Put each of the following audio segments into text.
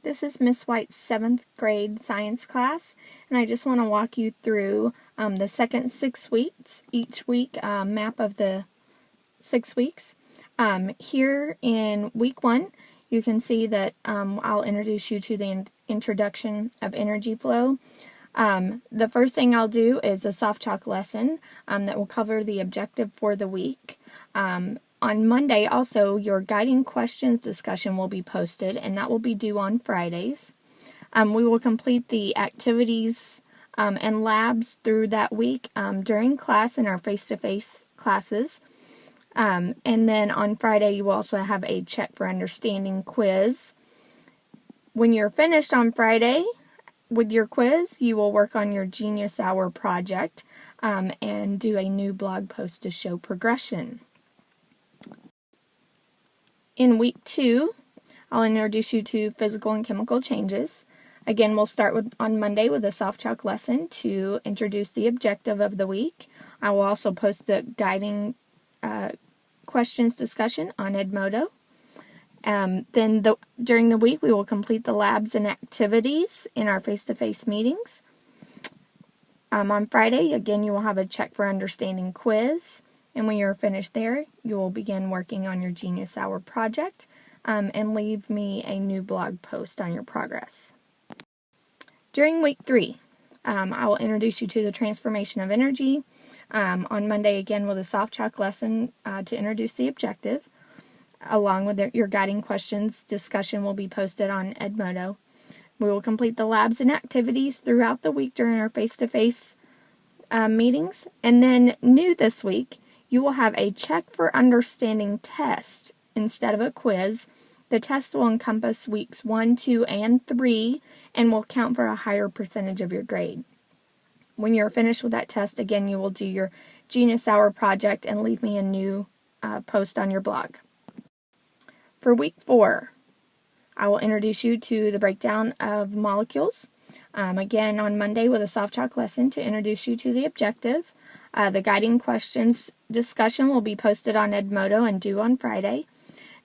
This is Miss White's 7th grade science class, and I just want to walk you through the second 6 weeks, each week map of the 6 weeks. Here in week 1, you can see that I'll introduce you to the introduction of energy flow. The first thing I'll do is a soft chalk lesson that will cover the objective for the week. On Monday, also, your guiding questions discussion will be posted, and that will be due on Fridays. We will complete the activities and labs through that week during class in our face-to-face classes. And then on Friday, you will also have a check for understanding quiz. When you're finished on Friday with your quiz, you will work on your Genius Hour project and do a new blog post to show progression. In week 2, I'll introduce you to physical and chemical changes. Again, we'll start on Monday with a soft chalk lesson to introduce the objective of the week. I will also post the guiding questions discussion on Edmodo. During the week, we will complete the labs and activities in our face-to-face meetings. On Friday, again, you will have a check for understanding quiz. And when you're finished there, you will begin working on your Genius Hour project and leave me a new blog post on your progress. During week 3, I will introduce you to the transformation of energy. On Monday, again, with a soft chalk lesson to introduce the objective. Along with your guiding questions, discussion will be posted on Edmodo. We will complete the labs and activities throughout the week during our face-to-face meetings. And then new this week, you will have a check for understanding test instead of a quiz. The test will encompass weeks 1, 2, and 3 and will count for a higher percentage of your grade. When you're finished with that test, again, you will do your Genius Hour project and leave me a new post on your blog. For week 4, I will introduce you to the breakdown of molecules. Again, on Monday with a soft chalk lesson to introduce you to the objective. The guiding questions discussion will be posted on Edmodo and due on Friday.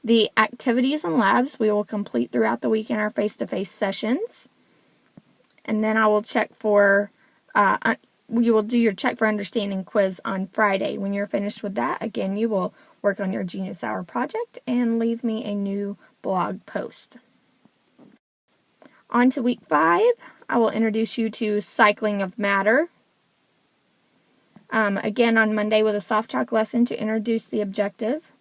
The activities and labs we will complete throughout the week in our face-to-face sessions. And then I will check for, you will do your check for understanding quiz on Friday. When you're finished with that, again, you will work on your Genius Hour project and leave me a new blog post. On to week 5, I will introduce you to cycling of matter. Again, on Monday with a soft chalk lesson to introduce the objective.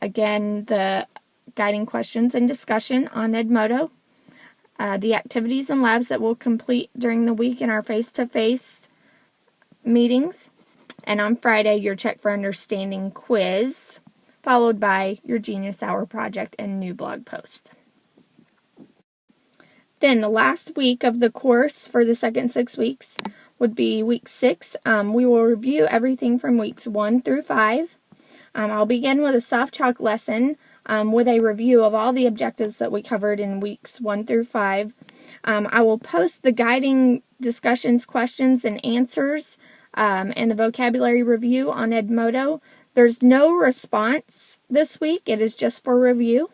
Again, the guiding questions and discussion on Edmodo. The activities and labs that we'll complete during the week in our face-to-face meetings. And on Friday, your check for understanding quiz, followed by your Genius Hour project and new blog post. Then the last week of the course for the second 6 weeks would be week 6. We will review everything from weeks 1 through 5. I'll begin with a soft chalk lesson with a review of all the objectives that we covered in weeks 1 through 5. I will post the guiding discussions, questions, and answers and the vocabulary review on Edmodo. There's no response this week. It is just for review.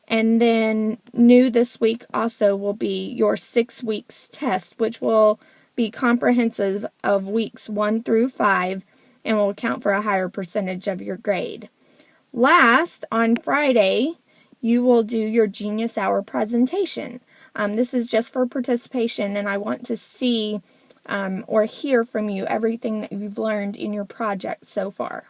And then new this week also will be your 6 weeks test, which will be comprehensive of weeks 1 through 5 and will account for a higher percentage of your grade. Last, on Friday, you will do your Genius Hour presentation. This is just for participation, and I want to see or hear from you everything that you've learned in your project so far.